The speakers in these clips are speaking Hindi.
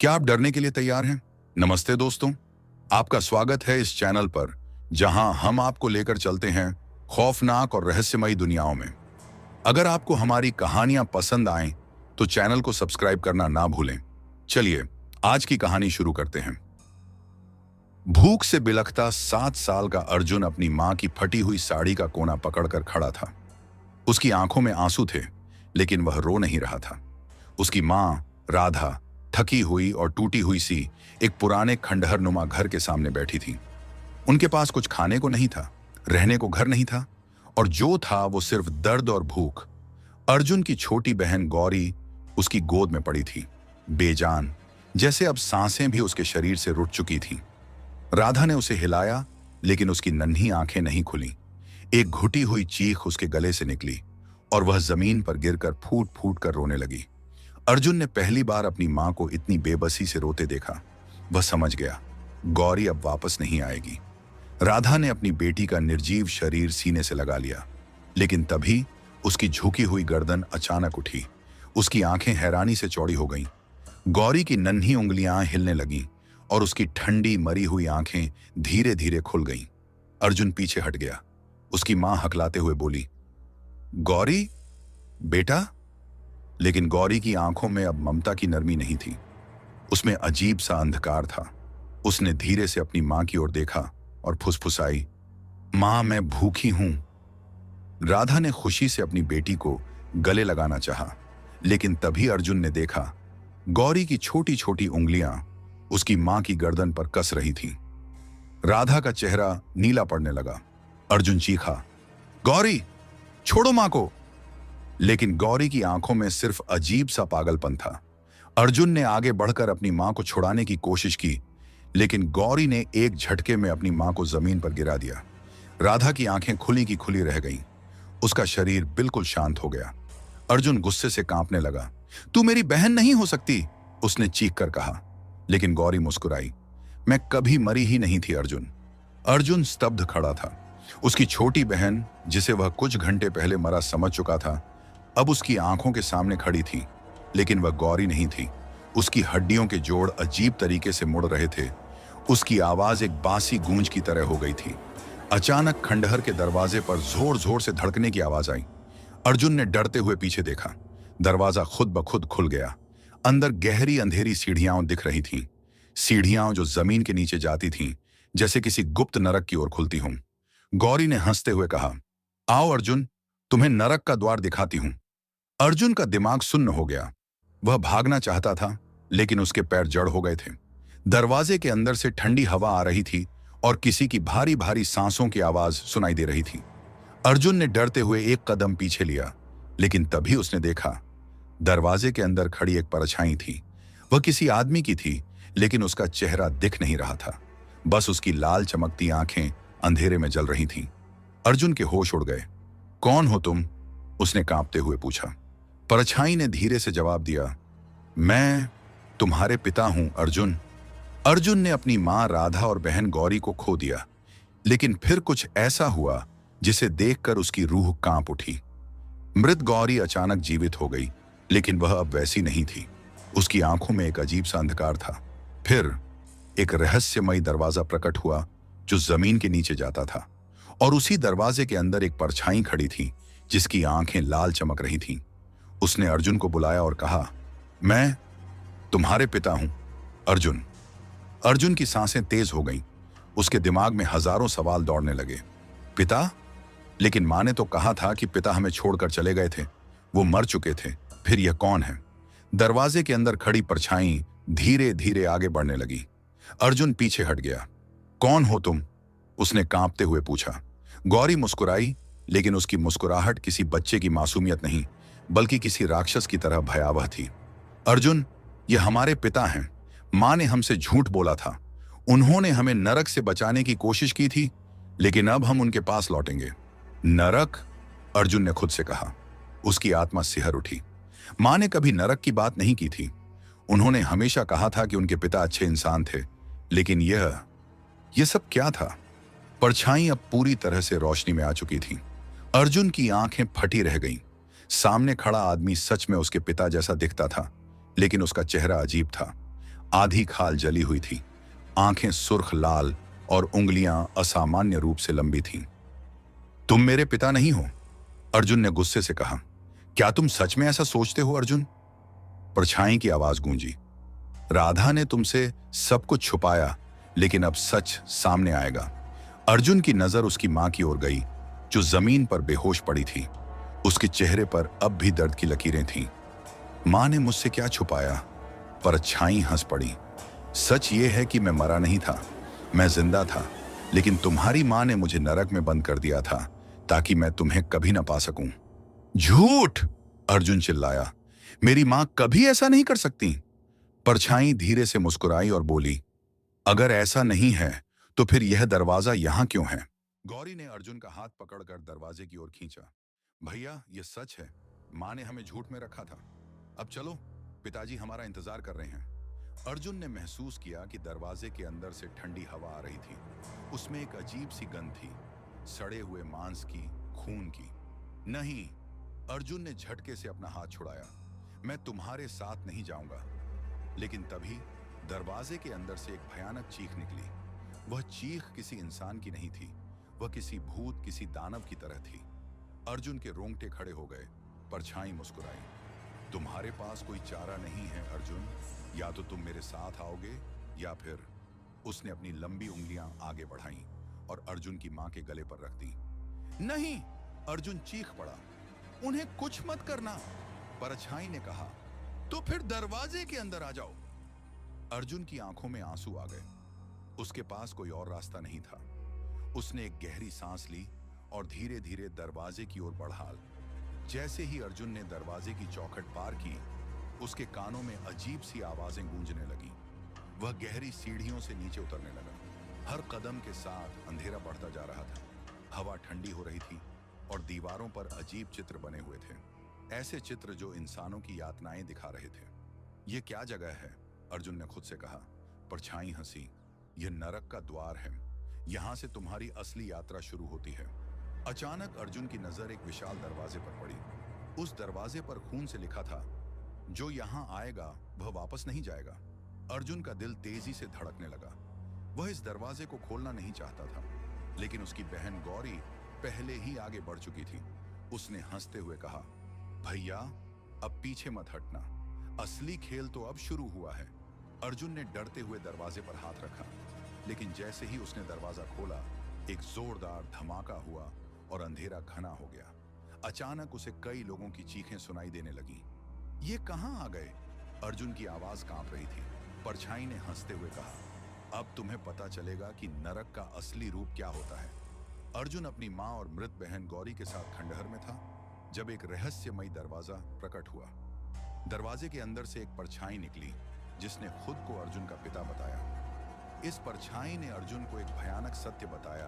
क्या आप डरने के लिए तैयार हैं? नमस्ते दोस्तों, आपका स्वागत है इस चैनल पर जहां हम आपको लेकर चलते हैं खौफनाक और रहस्यमयी दुनियाओं में। अगर आपको हमारी कहानियां पसंद आएं तो चैनल को सब्सक्राइब करना ना भूलें। चलिए आज की कहानी शुरू करते हैं। भूख से बिलखता 7 साल का अर्जुन अपनी मां की फटी हुई साड़ी का कोना पकड़कर खड़ा था। उसकी आंखों में आंसू थे, लेकिन वह रो नहीं रहा था। उसकी मां राधा थकी हुई और टूटी हुई सी एक पुराने खंडहर नुमा घर के सामने बैठी थी। उनके पास कुछ खाने को नहीं था, रहने को घर नहीं था, और जो था वो सिर्फ दर्द और भूख। अर्जुन की छोटी बहन गौरी उसकी गोद में पड़ी थी, बेजान, जैसे अब सांसें भी उसके शरीर से रुट चुकी थीं। राधा ने उसे हिलाया, लेकिन उसकी नन्ही आंखें नहीं खुली। एक घुटी हुई चीख उसके गले से निकली और वह जमीन पर गिरकर फूट फूट कर रोने लगी। अर्जुन ने पहली बार अपनी मां को इतनी बेबसी से रोते देखा। वह समझ गया, गौरी अब वापस नहीं आएगी। राधा ने अपनी बेटी का निर्जीव शरीर सीने से लगा लिया, लेकिन तभी उसकी झुकी हुई गर्दन अचानक उठी। उसकी आंखें हैरानी से चौड़ी हो गईं। गौरी की नन्ही उंगलियां हिलने लगीं और उसकी ठंडी मरी हुई आंखें धीरे धीरे खुल गईं। अर्जुन पीछे हट गया। उसकी मां हकलाते हुए बोली, गौरी बेटा। लेकिन गौरी की आंखों में अब ममता की नरमी नहीं थी, उसमें अजीब सा अंधकार था। उसने धीरे से अपनी मां की ओर देखा और फुसफुसाई, मां मैं भूखी हूं। राधा ने खुशी से अपनी बेटी को गले लगाना चाहा, लेकिन तभी अर्जुन ने देखा गौरी की छोटी छोटी उंगलियां उसकी मां की गर्दन पर कस रही थीं। राधा का चेहरा नीला पड़ने लगा। अर्जुन चीखा, गौरी छोड़ो मां को। लेकिन गौरी की आंखों में सिर्फ अजीब सा पागलपन था। अर्जुन ने आगे बढ़कर अपनी मां को छुड़ाने की कोशिश की, लेकिन गौरी ने एक झटके में अपनी मां को जमीन पर गिरा दिया। राधा की आंखें खुली की खुली रह गईं। उसका शरीर बिल्कुल शांत हो गया। अर्जुन गुस्से से कांपने लगा। तू मेरी बहन नहीं हो सकती, उसने चीख कर कहा। लेकिन गौरी मुस्कुराई, मैं कभी मरी ही नहीं थी अर्जुन। अर्जुन स्तब्ध खड़ा था। उसकी छोटी बहन, जिसे वह कुछ घंटे पहले मरा समझ चुका था, अब उसकी आंखों के सामने खड़ी थी, लेकिन वह गौरी नहीं थी। उसकी हड्डियों के जोड़ अजीब तरीके से मुड़ रहे थे। उसकी आवाज एक बांसी गूंज की तरह हो गई थी। अचानक खंडहर के दरवाजे पर जोर जोर से धड़कने की आवाज आई। अर्जुन ने डरते हुए पीछे देखा। दरवाजा खुद ब खुद खुल गया। अंदर गहरी अंधेरी सीढ़ियां दिख रही थीं, सीढ़ियां जो जमीन के नीचे जाती थीं, जैसे किसी गुप्त नरक की ओर खुलती हों। गौरी ने हंसते हुए कहा, आओ अर्जुन, तुम्हें नरक का द्वार दिखाती हूं। अर्जुन का दिमाग सुन्न हो गया। वह भागना चाहता था, लेकिन उसके पैर जड़ हो गए थे। दरवाजे के अंदर से ठंडी हवा आ रही थी और किसी की भारी भारी सांसों की आवाज सुनाई दे रही थी। अर्जुन ने डरते हुए एक कदम पीछे लिया, लेकिन तभी उसने देखा दरवाजे के अंदर खड़ी एक परछाई थी। वह किसी आदमी की थी, लेकिन उसका चेहरा दिख नहीं रहा था। बस उसकी लाल चमकती आंखें अंधेरे में जल रही थीं। अर्जुन के होश उड़ गए। कौन हो तुम? उसने कांपते हुए पूछा। परछाई ने धीरे से जवाब दिया, मैं तुम्हारे पिता हूं अर्जुन। अर्जुन ने अपनी मां राधा और बहन गौरी को खो दिया, लेकिन फिर कुछ ऐसा हुआ जिसे देखकर उसकी रूह कांप उठी। मृत गौरी अचानक जीवित हो गई, लेकिन वह अब वैसी नहीं थी। उसकी आंखों में एक अजीब सा अंधकार था। फिर एक रहस्यमयी दरवाजा प्रकट हुआ जो जमीन के नीचे जाता था, और उसी दरवाजे के अंदर एक परछाई खड़ी थी जिसकी आंखें लाल चमक रही थीं। उसने अर्जुन को बुलाया और कहा, मैं तुम्हारे पिता हूं अर्जुन। अर्जुन की सांसें तेज हो गईं। उसके दिमाग में हजारों सवाल दौड़ने लगे। पिता? लेकिन मां ने तो कहा था कि पिता हमें छोड़कर चले गए थे, वो मर चुके थे। फिर यह कौन है? दरवाजे के अंदर खड़ी परछाई धीरे धीरे आगे बढ़ने लगी। अर्जुन पीछे हट गया। कौन हो तुम? उसने कांपते हुए पूछा। गौरी मुस्कुराई, लेकिन उसकी मुस्कुराहट किसी बच्चे की मासूमियत नहीं, बल्कि किसी राक्षस की तरह भयावह थी। अर्जुन, ये हमारे पिता हैं। मां ने हमसे झूठ बोला था। उन्होंने हमें नरक से बचाने की कोशिश की थी, लेकिन अब हम उनके पास लौटेंगे। नरक? अर्जुन ने खुद से कहा। उसकी आत्मा सिहर उठी। मां ने कभी नरक की बात नहीं की थी। उन्होंने हमेशा कहा था कि उनके पिता अच्छे इंसान थे, लेकिन यह सब क्या था? परछाई अब पूरी तरह से रोशनी में आ चुकी थी। अर्जुन की आंखें फटी रह गईं। सामने खड़ा आदमी सच में उसके पिता जैसा दिखता था, लेकिन उसका चेहरा अजीब था। आधी खाल जली हुई थी, आंखें सुर्ख लाल और उंगलियां असामान्य रूप से लंबी थीं। तुम मेरे पिता नहीं हो, अर्जुन ने गुस्से से कहा। क्या तुम सच में ऐसा सोचते हो अर्जुन? परछाई की आवाज गूंजी। राधा ने तुमसे सब कुछ छुपाया, लेकिन अब सच सामने आएगा। अर्जुन की नजर उसकी मां की ओर गई, जो जमीन पर बेहोश पड़ी थी। उसके चेहरे पर अब भी दर्द की लकीरें थीं। मां ने मुझसे क्या छुपाया? परछाई हंस पड़ी। सच ये है कि मैं मरा नहीं था, मैं जिंदा था, लेकिन तुम्हारी मां ने मुझे नरक में बंद कर दिया था, ताकि मैं तुम्हें कभी ना पा सकूं। झूठ! अर्जुन चिल्लाया। मेरी मां कभी ऐसा नहीं कर सकती। परछाई धीरे से मुस्कुराई और बोली, अगर ऐसा नहीं है तो फिर यह दरवाजा यहां क्यों है? गौरी ने अर्जुन का हाथ पकड़कर दरवाजे की ओर खींचा। भैया, यह सच है, मां ने हमें झूठ में रखा था। अब चलो, पिताजी हमारा इंतजार कर रहे हैं। अर्जुन ने महसूस किया कि दरवाजे के अंदर से ठंडी हवा आ रही थी। उसमें एक अजीब सी गंध थी, सड़े हुए मांस की, खून की। नहीं! अर्जुन ने झटके से अपना हाथ छुड़ाया। मैं तुम्हारे साथ नहीं जाऊंगा। लेकिन तभी दरवाजे के अंदर से एक भयानक चीख निकली। वह चीख किसी इंसान की नहीं थी, वह किसी भूत, किसी दानव की तरह थी। अर्जुन के रोंगटे खड़े हो गए। परछाई मुस्कुराई। तुम्हारे पास कोई चारा नहीं है अर्जुन, या तो तुम मेरे साथ आओगे या फिर। उसने अपनी लंबी उंगलियां आगे बढ़ाईं और अर्जुन की मां के गले पर रख दी। नहीं! अर्जुन चीख पड़ा। उन्हें कुछ मत करना, परछाई ने कहा। तो फिर दरवाजे के अंदर आ जाओ। अर्जुन की आंखों में आंसू आ गए। उसके पास कोई और रास्ता नहीं था। उसने एक गहरी सांस ली और धीरे धीरे दरवाजे की ओर बढ़ा। जैसे ही अर्जुन ने दरवाजे की चौखट पार की, उसके कानों में अजीब सी आवाजें गूंजने लगी। वह गहरी सीढ़ियों से नीचे उतरने लगा। हर कदम के साथ अंधेरा बढ़ता जा रहा था। हवा ठंडी हो रही थी और दीवारों पर अजीब चित्र बने हुए थे, ऐसे चित्र जो इंसानों की यातनाएं दिखा रहे थे। यह क्या जगह है? अर्जुन ने खुद से कहा। परछाई हंसी। यह नरक का द्वार है, यहां से तुम्हारी असली यात्रा शुरू होती है। अचानक अर्जुन की नजर एक विशाल दरवाजे पर पड़ी। उस दरवाजे पर खून से लिखा था, जो यहां आएगा वह वापस नहीं जाएगा। अर्जुन का दिल तेजी से धड़कने लगा। वह इस दरवाजे को खोलना नहीं चाहता था, लेकिन उसकी बहन गौरी पहले ही आगे बढ़ चुकी थी। उसने हंसते हुए कहा, भैया, अब पीछे मत हटना, असली खेल तो अब शुरू हुआ है। अर्जुन ने डरते हुए दरवाजे पर हाथ रखा, लेकिन जैसे ही उसने दरवाजा खोला, एक जोरदार धमाका हुआ और अंधेरा घना हो गया। अचानक उसे कई लोगों की चीखें सुनाई देने लगी। ये कहां आ गए? अर्जुन की आवाज कांप रही थी। परछाई ने हंसते हुए कहा, अब तुम्हें पता चलेगा कि नरक का असली रूप क्या होता है। अर्जुन अपनी मां और मृत बहन गौरी के साथ खंडहर में था, जब एक रहस्यमयी दरवाजा प्रकट हुआ। दरवाजे के अंदर से एक परछाई निकली, जिसने खुद को अर्जुन का पिता बताया। इस परछाई ने अर्जुन को एक भयानक सत्य बताया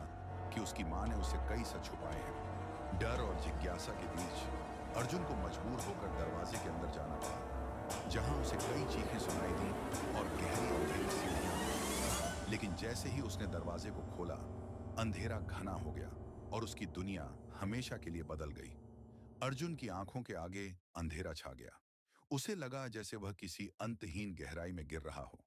कि उसकी मां ने उसे कई सच छुपाए हैं। डर और जिज्ञासा के बीच अर्जुन को मजबूर होकर दरवाजे के अंदर जाना पड़ा, जहां उसे कई चीखें सुनाई दी और गहरी अंधेरी सीढ़ियां। लेकिन जैसे ही उसने दरवाजे को खोला, अंधेरा घना हो गया और उसकी दुनिया हमेशा के लिए बदल गई। अर्जुन की आंखों के आगे अंधेरा छा गया। उसे लगा जैसे वह किसी अंतहीन गहराई में गिर रहा हो।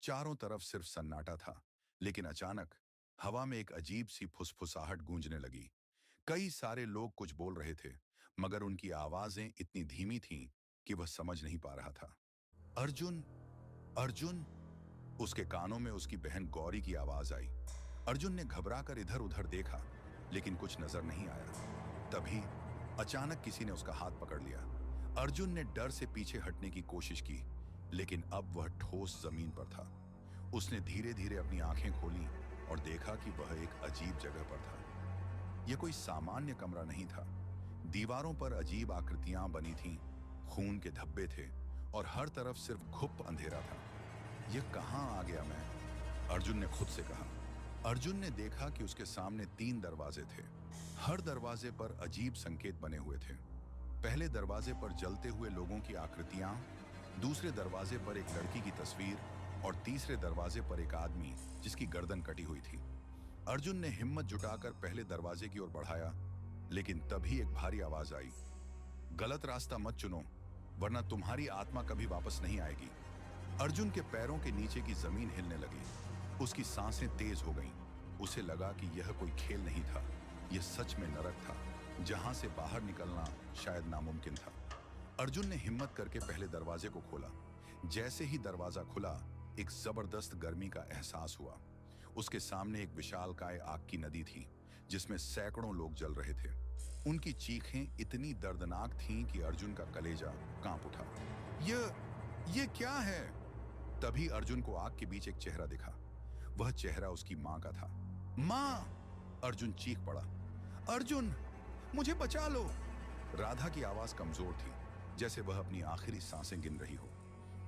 चारों तरफ सिर्फ सन्नाटा था, लेकिन अचानक हवा में एक अजीब सी फुसफुसाहट गूंजने लगी। कई सारे लोग कुछ बोल रहे थे, मगर उनकी आवाजें इतनी धीमी थीं कि वह समझ नहीं पा रहा था। अर्जुन! अर्जुन! उसके कानों में उसकी बहन गौरी की आवाज आई। अर्जुन ने घबराकर इधर उधर देखा, लेकिन कुछ नजर नहीं आया। तभी अचानक किसी ने उसका हाथ पकड़ लिया। अर्जुन ने डर से पीछे हटने की कोशिश की, लेकिन अब वह ठोस जमीन पर था। उसने धीरे धीरे अपनी आंखें खोली और देखा कि वह एक अजीब जगह पर था। यह कोई सामान्य कमरा नहीं था। दीवारों पर अजीब आकृतियां बनी थीं, खून के धब्बे थे और हर तरफ सिर्फ घुप अंधेरा था। यह कहां आ गया मैं? अर्जुन ने खुद से कहा। अर्जुन ने देखा कि उसके सामने 3 दरवाजे थे। हर दरवाजे पर अजीब संकेत बने हुए थे। पहले दरवाजे पर जलते हुए लोगों की आकृतियां, दूसरे दरवाजे पर एक लड़की की तस्वीर और तीसरे दरवाजे पर एक आदमी जिसकी गर्दन कटी हुई थी। अर्जुन ने हिम्मत जुटाकर पहले दरवाजे की ओर बढ़ाया, लेकिन तभी एक भारी आवाज आई, गलत रास्ता मत चुनो, वरना तुम्हारी आत्मा कभी वापस नहीं आएगी। अर्जुन के पैरों के नीचे की जमीन हिलने लगी। उसकी सांसें तेज हो गईं। उसे लगा कि यह कोई खेल नहीं था, यह सच में नरक था, जहां से बाहर निकलना शायद नामुमकिन था। अर्जुन ने हिम्मत करके पहले दरवाजे को खोला। जैसे ही दरवाजा खुला, एक जबरदस्त गर्मी का एहसास हुआ। उसके सामने एक विशालकाय आग की नदी थी, जिसमें सैकड़ों लोग जल रहे थे। उनकी चीखें इतनी दर्दनाक थीं कि अर्जुन का कलेजा कांप उठा। ये क्या है? तभी अर्जुन को आग के बीच एक चेहरा दिखा। वह चेहरा उसकी मां का था। मां! अर्जुन चीख पड़ा। अर्जुन, मुझे बचा लो! राधा की आवाज कमजोर थी, जैसे वह अपनी आखिरी सांसें गिन रही हो।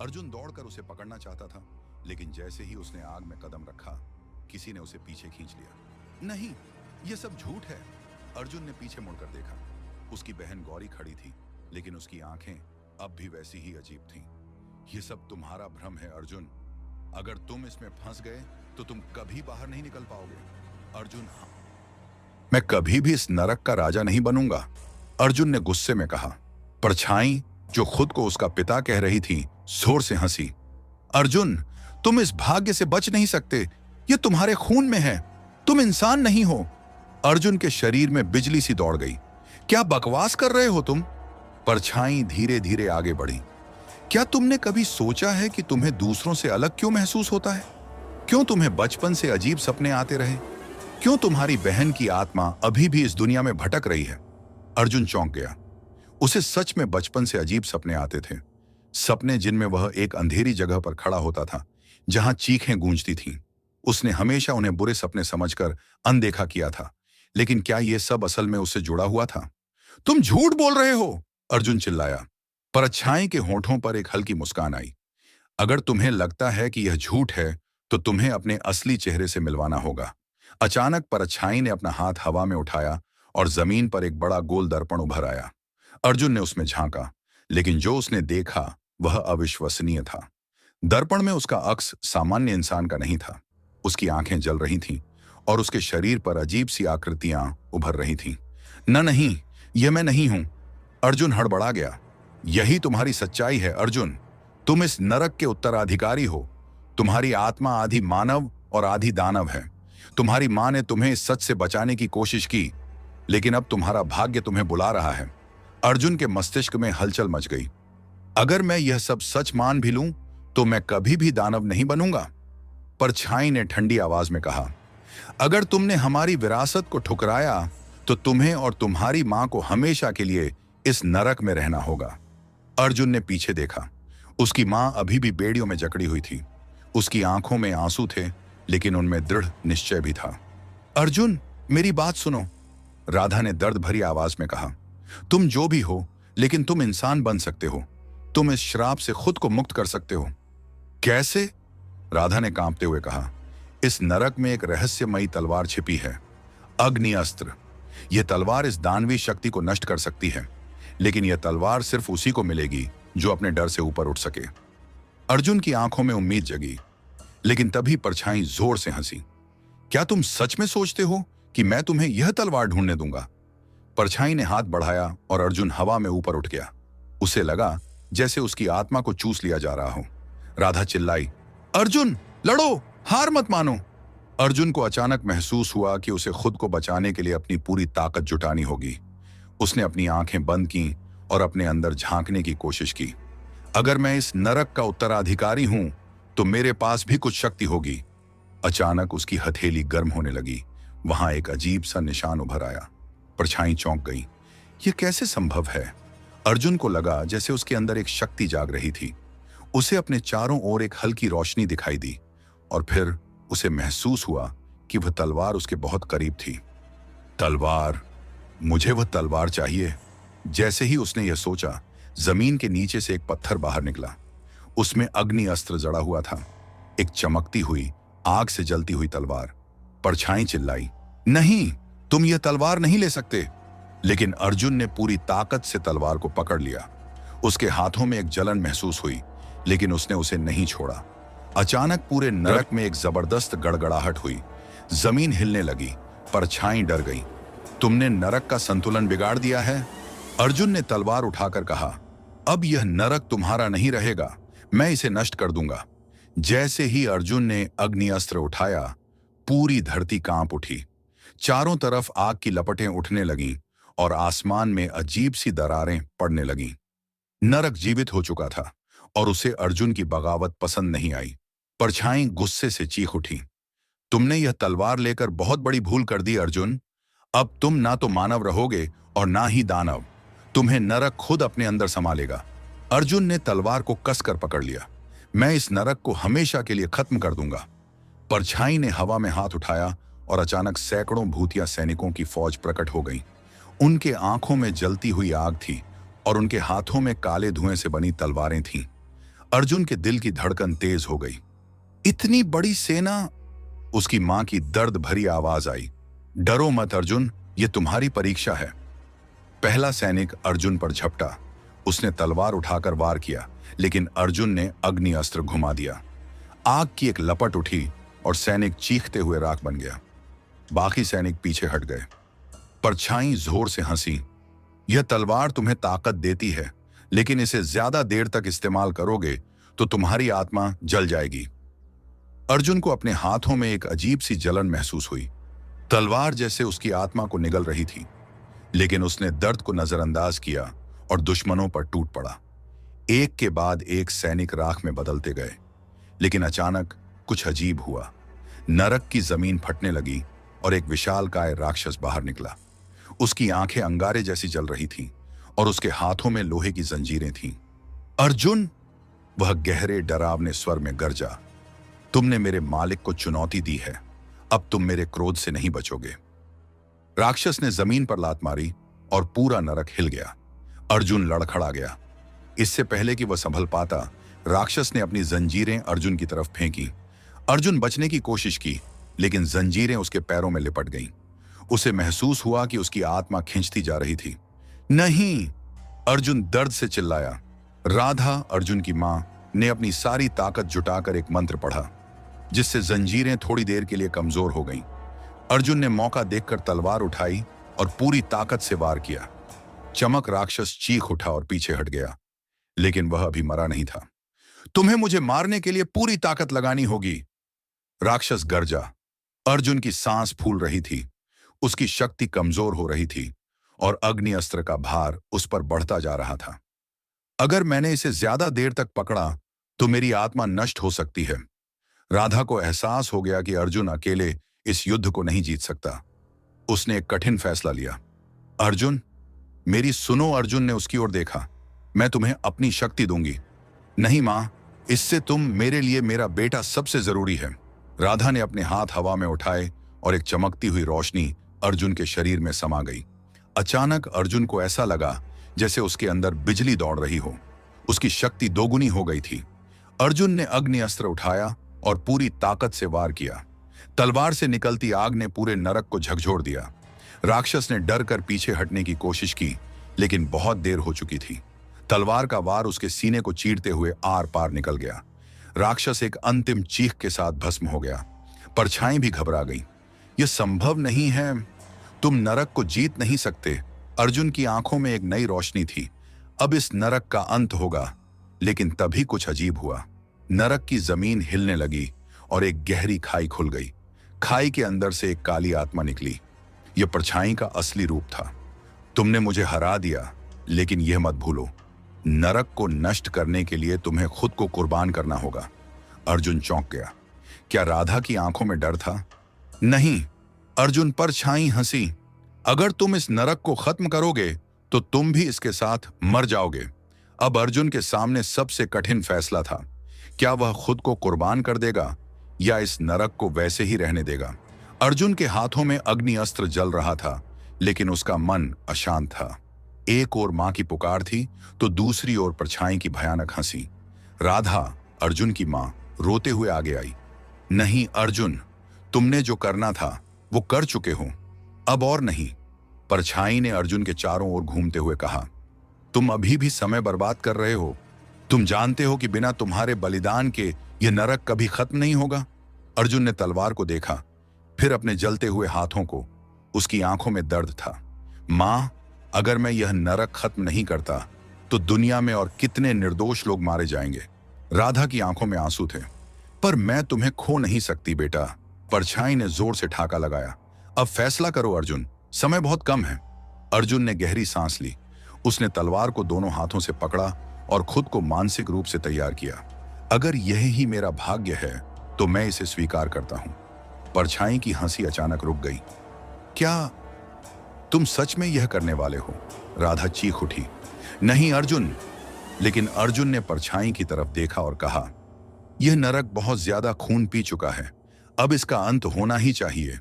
अर्जुन दौड़कर उसे पकड़ना चाहता था, लेकिन जैसे ही उसने आग में कदम रखा, किसी ने उसे पीछे खींच लिया। नहीं, यह सब झूठ है। अर्जुन ने पीछे मुड़कर देखा। उसकी बहन गौरी खड़ी थी, लेकिन उसकी आंखें अब भी वैसी ही अजीब थीं। यह सब तुम्हारा भ्रम है अर्जुन। अगर तुम इसमें फंस गए तो तुम कभी बाहर नहीं निकल पाओगे। अर्जुन, हाँ, मैं कभी भी इस नरक का राजा नहीं बनूंगा, अर्जुन ने गुस्से में कहा। परछाई, जो खुद को उसका पिता कह रही थी, जोर से हंसी। अर्जुन, तुम इस भाग्य से बच नहीं सकते। यह तुम्हारे खून में है। तुम इंसान नहीं हो। अर्जुन के शरीर में बिजली सी दौड़ गई। क्या बकवास कर रहे हो तुम? परछाई धीरे धीरे आगे बढ़ी। क्या तुमने कभी सोचा है कि तुम्हें दूसरों से अलग क्यों महसूस होता है? क्यों तुम्हें बचपन से अजीब सपने आते रहे? क्यों तुम्हारी बहन की आत्मा अभी भी इस दुनिया में भटक रही है? अर्जुन चौंक गया। उसे सच में बचपन से अजीब सपने आते थे। सपने जिनमें वह एक अंधेरी जगह पर खड़ा होता था, जहां चीखें गूंजती थीं। उसने हमेशा उन्हें बुरे सपने समझकर अनदेखा किया था, लेकिन क्या यह सब असल में उससे जुड़ा हुआ था? तुम झूठ बोल रहे हो, अर्जुन चिल्लाया। परछाई के होठों पर एक हल्की मुस्कान आई। अगर तुम्हें लगता है कि यह झूठ है, तो तुम्हें अपने असली चेहरे से मिलवाना होगा। अचानक परछाई ने अपना हाथ हवा में उठाया और जमीन पर एक बड़ा गोल दर्पण उभर आया। अर्जुन ने उसमें झांका, लेकिन जो उसने देखा वह अविश्वसनीय था। दर्पण में उसका अक्स सामान्य इंसान का नहीं था। उसकी आंखें जल रही थीं और उसके शरीर पर अजीब सी आकृतियां उभर रही थीं। नहीं, यह मैं नहीं हूं, अर्जुन हड़बड़ा गया। यही तुम्हारी सच्चाई है अर्जुन। तुम इस नरक के उत्तराधिकारी हो। तुम्हारी आत्मा आधी मानव और आधी दानव है। तुम्हारी मां ने तुम्हें इस सच से बचाने की कोशिश की, लेकिन अब तुम्हारा भाग्य तुम्हें बुला रहा है। अर्जुन के मस्तिष्क में हलचल मच गई। अगर मैं यह सब सच मान भी लूं, तो मैं कभी भी दानव नहीं बनूंगा, परछाई ने ठंडी आवाज में कहा। अगर तुमने हमारी विरासत को ठुकराया, तो तुम्हें और तुम्हारी मां को हमेशा के लिए इस नरक में रहना होगा। अर्जुन ने पीछे देखा। उसकी मां अभी भी बेड़ियों में जकड़ी हुई थी। उसकी आंखों में आंसू थे, लेकिन उनमें दृढ़ निश्चय भी था। अर्जुन, मेरी बात सुनो, राधा ने दर्द भरी आवाज में कहा। तुम जो भी हो, लेकिन तुम इंसान बन सकते हो। तुम इस श्राप से खुद को मुक्त कर सकते हो। कैसे? राधा ने कांपते हुए कहा। इस नरक में एक रहस्यमयी तलवार छिपी है, अग्नि अस्त्र। यह तलवार इस दानवी शक्ति को नष्ट कर सकती है, लेकिन यह तलवार सिर्फ उसी को मिलेगी जो अपने डर से ऊपर उठ सके। अर्जुन की आंखों में उम्मीद जगी, लेकिन तभी परछाई जोर से हंसी। क्या तुम सच में सोचते हो कि मैं तुम्हें यह तलवार ढूंढने दूंगा? परछाई ने हाथ बढ़ाया और अर्जुन हवा में ऊपर उठ गया। उसे लगा जैसे उसकी आत्मा को चूस लिया जा रहा हो। राधा चिल्लाई, अर्जुन, लड़ो, हार मत मानो। अर्जुन को अचानक महसूस हुआ कि उसे खुद को बचाने के लिए अपनी पूरी ताकत जुटानी होगी। उसने अपनी आंखें बंद की और अपने अंदर झांकने की कोशिश की। अगर मैं इस नरक का उत्तराधिकारी हूं, तो मेरे पास भी कुछ शक्ति होगी। अचानक उसकी हथेली गर्म होने लगी। वहां एक अजीब सा निशान उभर आया। परछाई चौंक गई। यह कैसे संभव है? अर्जुन को लगा जैसे उसके अंदर एक शक्ति जाग रही थी। उसे अपने चारों ओर एक हल्की रोशनी दिखाई दी और फिर उसे महसूस हुआ कि वह तलवार उसके बहुत करीब थी। तलवार, मुझे वह तलवार चाहिए। जैसे ही उसने यह सोचा, जमीन के नीचे से एक पत्थर बाहर निकला। उसमें अग्नि अस्त्र जड़ा हुआ था, एक चमकती हुई, आग से जलती हुई तलवार। परछाई चिल्लाई, नहीं, तुम यह तलवार नहीं ले सकते। लेकिन अर्जुन ने पूरी ताकत से तलवार को पकड़ लिया। उसके हाथों में एक जलन महसूस हुई, लेकिन उसने उसे नहीं छोड़ा। अचानक पूरे नरक में एक जबरदस्त गड़गड़ाहट हुई। जमीन हिलने लगी। परछाई डर गई। तुमने नरक का संतुलन बिगाड़ दिया है, अर्जुन ने तलवार उठाकर कहा। अब यह नरक तुम्हारा नहीं रहेगा, मैं इसे नष्ट कर दूंगा। जैसे ही अर्जुन ने अग्नि अस्त्र उठाया, पूरी धरती कांप उठी। चारों तरफ आग की लपटें उठने लगीं और आसमान में अजीब सी दरारें पड़ने लगीं। नरक जीवित हो चुका था और उसे अर्जुन की बगावत पसंद नहीं आई। परछाई गुस्से से चीख उठी, तुमने यह तलवार लेकर बहुत बड़ी भूल कर दी अर्जुन। अब तुम ना तो मानव रहोगे और ना ही दानव। तुम्हें नरक खुद अपने अंदर संभालेगा। अर्जुन ने तलवार को कसकर पकड़ लिया। मैं इस नरक को हमेशा के लिए खत्म कर दूंगा। परछाई ने हवा में हाथ उठाया और अचानक सैकड़ों भूतिया सैनिकों की फौज प्रकट हो गई। उनके आंखों में जलती हुई आग थी और उनके हाथों में काले धुएं से बनी तलवारें थीं। अर्जुन के दिल की धड़कन तेज हो गई। इतनी बड़ी सेना! उसकी मां की दर्द भरी आवाज आई, डरो मत अर्जुन, ये तुम्हारी परीक्षा है। पहला सैनिक अर्जुन पर झपटा। उसने तलवार उठाकर वार किया, लेकिन अर्जुन ने अग्नि अस्त्र घुमा दिया। आग की एक लपट उठी और सैनिक चीखते हुए राख बन गया। बाकी सैनिक पीछे हट गए। परछाई जोर से हंसी, यह तलवार तुम्हें ताकत देती है, लेकिन इसे ज्यादा देर तक इस्तेमाल करोगे तो तुम्हारी आत्मा जल जाएगी। अर्जुन को अपने हाथों में एक अजीब सी जलन महसूस हुई। तलवार जैसे उसकी आत्मा को निगल रही थी, लेकिन उसने दर्द को नजरअंदाज किया और दुश्मनों पर टूट पड़ा। एक के बाद एक सैनिक राख में बदलते गए, लेकिन अचानक कुछ अजीब हुआ। नरक की जमीन फटने लगी और एक विशालकाय राक्षस बाहर निकला। उसकी आंखें अंगारे जैसी जल रही थीं और उसके हाथों में लोहे की जंजीरें थीं। अर्जुन! वह गहरे डरावने स्वर में गरजा, तुमने मेरे मालिक को चुनौती दी है, अब तुम मेरे क्रोध से नहीं बचोगे। राक्षस ने जमीन पर लात मारी और पूरा नरक हिल गया। अर्जुन लड़खड़ा गया। इससे पहले कि वह संभल पाता, राक्षस ने अपनी जंजीरें अर्जुन की तरफ फेंकी। अर्जुन बचने की कोशिश की, लेकिन जंजीरें उसके पैरों में लिपट गईं। उसे महसूस हुआ कि उसकी आत्मा खींचती जा रही थी। नहीं! अर्जुन दर्द से चिल्लाया। राधा, अर्जुन की मां, ने अपनी सारी ताकत जुटाकर एक मंत्र पढ़ा, जिससे जंजीरें थोड़ी देर के लिए कमजोर हो गईं। अर्जुन ने मौका देखकर तलवार उठाई और पूरी ताकत से वार किया। चमक राक्षस चीख उठा और पीछे हट गया, लेकिन वह अभी मरा नहीं था। तुम्हें मुझे मारने के लिए पूरी ताकत लगानी होगी, राक्षस गरजा। अर्जुन की सांस फूल रही थी, उसकी शक्ति कमजोर हो रही थी और अग्नि अस्त्र का भार उस पर बढ़ता जा रहा था। अगर मैंने इसे ज्यादा देर तक पकड़ा तो मेरी आत्मा नष्ट हो सकती है। राधा को एहसास हो गया कि अर्जुन अकेले इस युद्ध को नहीं जीत सकता। उसने एक कठिन फैसला लिया। अर्जुन, मेरी सुनो। अर्जुन ने उसकी ओर देखा। मैं तुम्हें अपनी शक्ति दूंगी। नहीं मां, इससे तुम मेरे लिए मेरा बेटा सबसे जरूरी है। राधा ने अपने हाथ हवा में उठाए और एक चमकती हुई रोशनी अर्जुन के शरीर में समा गई। अचानक अर्जुन को ऐसा लगा जैसे उसके अंदर बिजली दौड़ रही हो। उसकी शक्ति दोगुनी हो गई थी। अर्जुन ने अग्नि अस्त्र उठाया और पूरी ताकत से वार किया। तलवार से निकलती आग ने पूरे नरक को झकझोर दिया। राक्षस ने डर कर पीछे हटने की कोशिश की, लेकिन बहुत देर हो चुकी थी। तलवार का वार उसके सीने को चीरते हुए आर पार निकल गया। राक्षस एक अंतिम चीख के साथ भस्म हो गया। परछाई भी घबरा गई। यह संभव नहीं है, तुम नरक को जीत नहीं सकते। अर्जुन की आंखों में एक नई रोशनी थी। अब इस नरक का अंत होगा। लेकिन तभी कुछ अजीब हुआ। नरक की जमीन हिलने लगी और एक गहरी खाई खुल गई। खाई के अंदर से एक काली आत्मा निकली। यह परछाई का असली रूप था। तुमने मुझे हरा दिया, लेकिन यह मत भूलो, नरक को नष्ट करने के लिए तुम्हें खुद को कुर्बान करना होगा। अर्जुन चौंक गया। क्या राधा की आंखों में डर था? नहीं। अर्जुन परछाई हंसी। अगर तुम इस नरक को खत्म करोगे तो तुम भी इसके साथ मर जाओगे। अब अर्जुन के सामने सबसे कठिन फैसला था। क्या वह खुद को कुर्बान कर देगा या इस नरक को वैसे ही रहने देगा? अर्जुन के हाथों में अग्नि अस्त्र जल रहा था, लेकिन उसका मन अशांत था। एक ओर मां की पुकार थी तो दूसरी ओर परछाई की भयानक हंसी। राधा, अर्जुन की मां, रोते हुए आगे आई। नहीं अर्जुन, तुमने जो करना था वो कर चुके हो, अब और नहीं। परछाई ने अर्जुन के चारों ओर घूमते हुए कहा, तुम अभी भी समय बर्बाद कर रहे हो। तुम जानते हो कि बिना तुम्हारे बलिदान के यह नरक कभी खत्म नहीं होगा। अर्जुन ने तलवार को देखा, फिर अपने जलते हुए हाथों को। उसकी आंखों में दर्द था। मां, अगर मैं यह नरक खत्म नहीं करता तो दुनिया में और कितने निर्दोष लोग मारे जाएंगे। राधा की आंखों में आंसू थे। पर मैं तुम्हें खो नहीं सकती बेटा, परछाई ने जोर से ठाका लगाया। अब फैसला करो अर्जुन, समय बहुत कम है। अर्जुन ने गहरी सांस ली। उसने तलवार को दोनों हाथों से पकड़ा और खुद को मानसिक रूप से तैयार किया। अगर यह ही मेरा भाग्य है तो मैं इसे स्वीकार करता हूं। परछाई की हंसी अचानक रुक गई। क्या तुम सच में यह करने वाले हो? राधा चीख उठी। नहीं अर्जुन। लेकिन अर्जुन ने परछाई की तरफ देखा और कहा, यह नरक बहुत ज्यादा खून पी चुका है, अब इसका अंत होना ही चाहिए।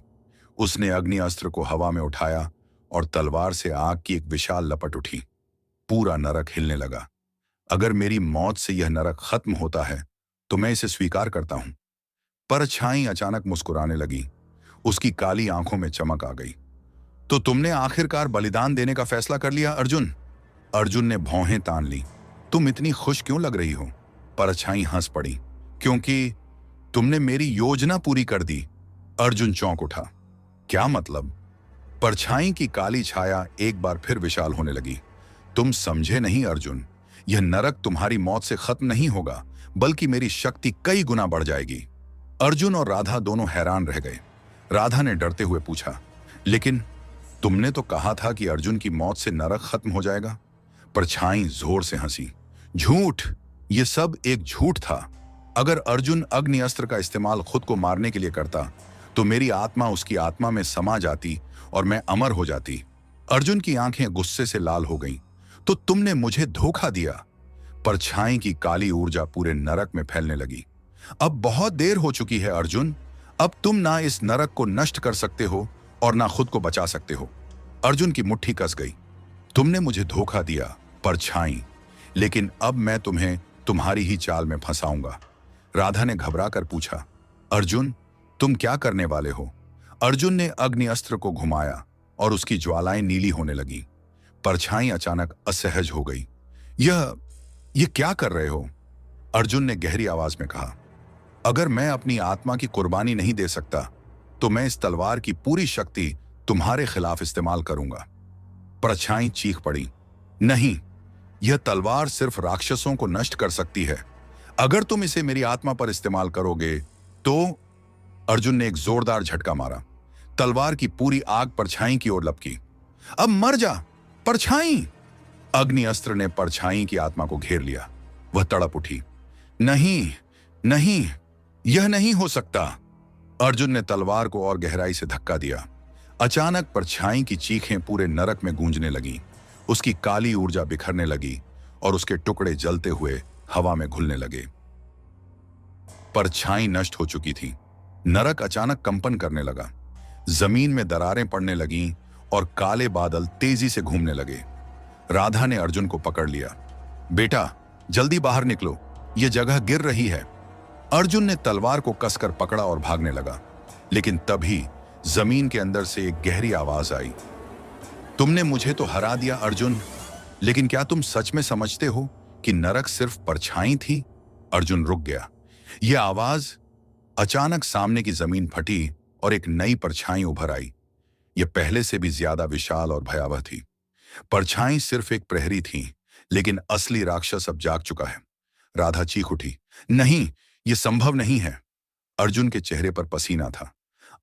उसने अग्नि अस्त्र को हवा में उठाया और तलवार से आग की एक विशाल लपट उठी। पूरा नरक हिलने लगा। अगर मेरी मौत से यह नरक खत्म होता है तो मैं इसे स्वीकार करता हूं। परछाई अचानक मुस्कुराने लगी। उसकी काली आंखों में चमक आ गई। तो तुमने आखिरकार बलिदान देने का फैसला कर लिया अर्जुन? अर्जुन ने भौहें तान ली। तुम इतनी खुश क्यों लग रही हो? परछाई हंस पड़ी। क्योंकि तुमने मेरी योजना पूरी कर दी। अर्जुन चौंक उठा। क्या मतलब? परछाई की काली छाया एक बार फिर विशाल होने लगी। तुम समझे नहीं अर्जुन, यह नरक तुम्हारी मौत से खत्म नहीं होगा, बल्कि मेरी शक्ति कई गुना बढ़ जाएगी। अर्जुन और राधा दोनों हैरान रह गए। राधा ने डरते हुए पूछा, लेकिन तुमने तो कहा था कि अर्जुन की मौत से नरक खत्म हो जाएगा। परछाई जोर से हंसी। झूठ, यह सब एक झूठ था। अगर अर्जुन अग्नि अस्त्र का इस्तेमाल खुद को मारने के लिए करता तो मेरी आत्मा उसकी आत्मा में समा जाती और मैं अमर हो जाती। अर्जुन की आंखें गुस्से से लाल हो गईं। तो तुमने मुझे धोखा दिया। परछाई की काली ऊर्जा पूरे नरक में फैलने लगी। अब बहुत देर हो चुकी है अर्जुन। अब तुम ना इस नरक को नष्ट कर सकते हो और ना खुद को बचा सकते हो। अर्जुन की मुट्ठी कस गई। तुमने मुझे धोखा दिया परछाई, लेकिन अब मैं तुम्हें तुम्हारी ही चाल में फंसाऊंगा। राधा ने घबरा कर पूछा, अर्जुन तुम क्या करने वाले हो? अर्जुन ने अग्नि अस्त्र को घुमाया और उसकी ज्वालाएं नीली होने लगी। परछाई अचानक असहज हो गई। यह क्या कर रहे हो? अर्जुन ने गहरी आवाज में कहा, अगर मैं अपनी आत्मा की कुर्बानी नहीं दे सकता तो मैं इस तलवार की पूरी शक्ति तुम्हारे खिलाफ इस्तेमाल करूंगा। परछाई चीख पड़ी, नहीं, यह तलवार सिर्फ राक्षसों को नष्ट कर सकती है। अगर तुम इसे मेरी आत्मा पर इस्तेमाल करोगे तो। अर्जुन ने एक जोरदार झटका मारा। तलवार की पूरी आग परछाई की ओर लपकी। अब मर जा परछाई! अग्नि अस्त्र ने परछाई की आत्मा को घेर लिया। वह तड़प उठी। नहीं, नहीं, यह नहीं हो सकता। अर्जुन ने तलवार को और गहराई से धक्का दिया। अचानक परछाई की चीखें पूरे नरक में गूंजने लगीं। उसकी काली ऊर्जा बिखरने लगी और उसके टुकड़े जलते हुए हवा में घुलने लगे। परछाई नष्ट हो चुकी थी। नरक अचानक कंपन करने लगा। जमीन में दरारें पड़ने लगीं और काले बादल तेजी से घूमने लगे। राधा ने अर्जुन को पकड़ लिया। बेटा जल्दी बाहर निकलो, यह जगह गिर रही है। अर्जुन ने तलवार को कसकर पकड़ा और भागने लगा। लेकिन तभी जमीन के अंदर से एक गहरी आवाज आई, तुमने मुझे तो हरा दिया अर्जुन, लेकिन क्या तुम सच में समझते हो कि नरक सिर्फ परछाई थी? अर्जुन रुक गया। यह आवाज अचानक सामने की जमीन फटी और एक नई परछाई उभर आई। यह पहले से भी ज्यादा विशाल और भयावह थी। परछाई सिर्फ एक प्रहरी थी, लेकिन असली राक्षस अब जाग चुका है। राधा चीख उठी, नहीं, यह संभव नहीं है। अर्जुन के चेहरे पर पसीना था।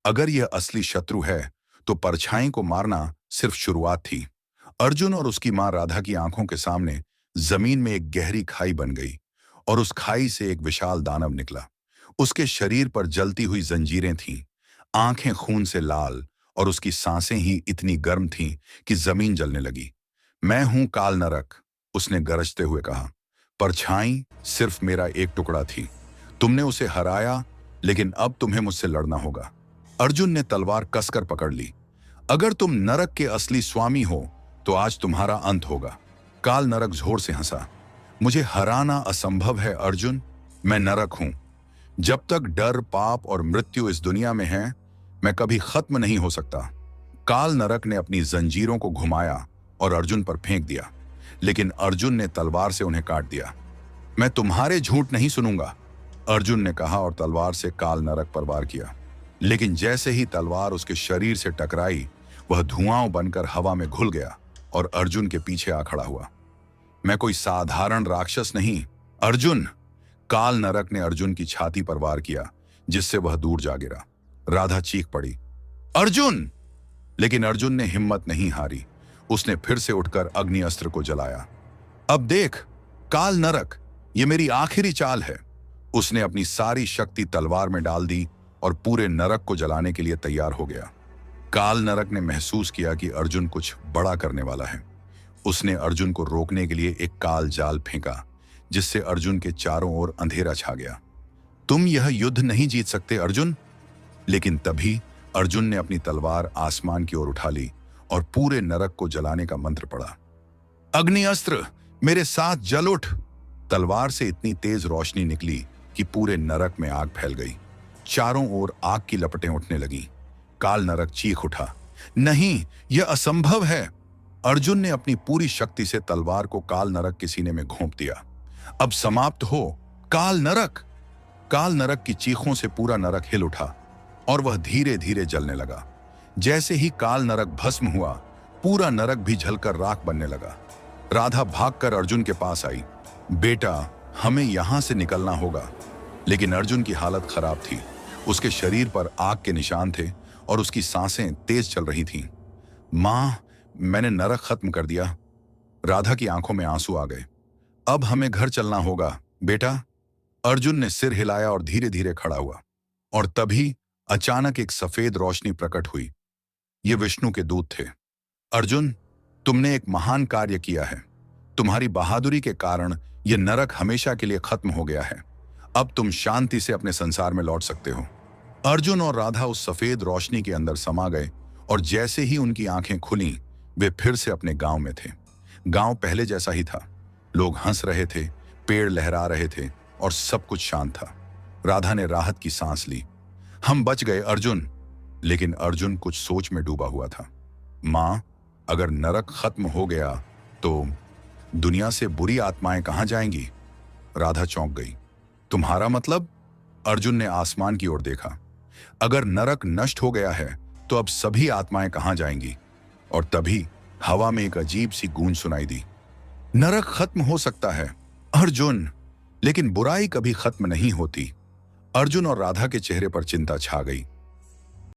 अगर यह असली शत्रु है तो परछाई को मारना सिर्फ शुरुआत थी। अर्जुन और उसकी मां राधा की आंखों के सामने जमीन में एक गहरी खाई बन गई और उस खाई से एक विशाल दानव निकला। उसके शरीर पर जलती हुई जंजीरें थीं, आंखें खून से लाल और उसकी सांसें ही इतनी गर्म थीं कि जमीन जलने लगी। मैं हूं काल नरक, उसने गरजते हुए कहा। परछाई सिर्फ मेरा एक टुकड़ा थी। तुमने उसे हराया, लेकिन अब तुम्हें मुझसे लड़ना होगा। अर्जुन ने तलवार कसकर पकड़ ली। अगर तुम नरक के असली स्वामी हो तो आज तुम्हारा अंत होगा। काल नरक जोर से हंसा। मुझे हराना असंभव है अर्जुन, मैं नरक हूं। जब तक डर, पाप और मृत्यु इस दुनिया में है, मैं कभी खत्म नहीं हो सकता। काल नरक ने अपनी जंजीरों को घुमाया और अर्जुन पर फेंक दिया, लेकिन अर्जुन ने तलवार से उन्हें काट दिया। मैं तुम्हारे झूठ नहीं सुनूंगा, अर्जुन ने कहा और तलवार से काल नरक पर वार किया। लेकिन जैसे ही तलवार उसके शरीर से टकराई, वह धुआं बनकर हवा में घुल गया और अर्जुन के पीछे आ खड़ा हुआ। मैं कोई साधारण राक्षस नहीं अर्जुन, काल नरक ने अर्जुन की छाती पर वार किया, जिससे वह दूर जा गिरा। राधा चीख पड़ी, अर्जुन! लेकिन अर्जुन ने हिम्मत नहीं हारी। उसने फिर से उठकर अग्नि अस्त्र को जलाया। अब देख काल नरक, ये मेरी आखिरी चाल है। उसने अपनी सारी शक्ति तलवार में डाल दी और पूरे नरक को जलाने के लिए तैयार हो गया। काल नरक ने महसूस किया कि अर्जुन कुछ बड़ा करने वाला है। उसने अर्जुन को रोकने के लिए एक काल जाल फेंका, जिससे अर्जुन के चारों ओर अंधेरा छा गया। तुम यह युद्ध नहीं जीत सकते अर्जुन। लेकिन तभी अर्जुन ने अपनी तलवार आसमान की ओर उठा ली और पूरे नरक को जलाने का मंत्र पढ़ा। अग्नि अस्त्र, मेरे साथ जल उठ। तलवार से इतनी तेज रोशनी निकली कि पूरे नरक में आग फैल गई। चारों ओर आग की लपटें उठने लगीं। काल नरक चीख उठा, नहीं, यह असंभव है। अर्जुन ने अपनी पूरी शक्ति से तलवार को काल नरक के सीने में घोंप दिया। अब समाप्त हो काल नरक। काल नरक की चीखों से पूरा नरक हिल उठा और वह धीरे धीरे जलने लगा। जैसे ही काल नरक भस्म हुआ, पूरा नरक भी जलकर राख बनने लगा। राधा भागकर अर्जुन के पास आई। बेटा, हमें यहां से निकलना होगा। लेकिन अर्जुन की हालत खराब थी। उसके शरीर पर आग के निशान थे और उसकी सांसें तेज चल रही थीं। मां, मैंने नरक खत्म कर दिया। राधा की आंखों में आंसू आ गए। अब हमें घर चलना होगा बेटा। अर्जुन ने सिर हिलाया और धीरे धीरे खड़ा हुआ। और तभी अचानक एक सफेद रोशनी प्रकट हुई। ये विष्णु के दूत थे। अर्जुन, तुमने एक महान कार्य किया है। तुम्हारी बहादुरी के कारण यह नरक हमेशा के लिए खत्म हो गया है। अब तुम शांति से अपने संसार में लौट सकते हो। अर्जुन और राधा उस सफेद रोशनी के अंदर समा गए और जैसे ही उनकी आंखें खुलीं, वे फिर से अपने गांव में थे। गांव पहले जैसा ही था। लोग हंस रहे थे, पेड़ लहरा रहे थे और सब कुछ शांत था। राधा ने राहत की सांस ली। हम बच गए अर्जुन। लेकिन अर्जुन कुछ सोच में डूबा हुआ था। मां, अगर नरक खत्म हो गया तो दुनिया से बुरी आत्माएं कहां जाएंगी? राधा चौंक गई। तुम्हारा मतलब? अर्जुन ने आसमान की ओर देखा। अगर नरक नष्ट हो गया है तो अब सभी आत्माएं कहां जाएंगी? और तभी हवा में एक अजीब सी गूंज सुनाई दी। नरक खत्म हो सकता है अर्जुन, लेकिन बुराई कभी खत्म नहीं होती। अर्जुन और राधा के चेहरे पर चिंता छा गई।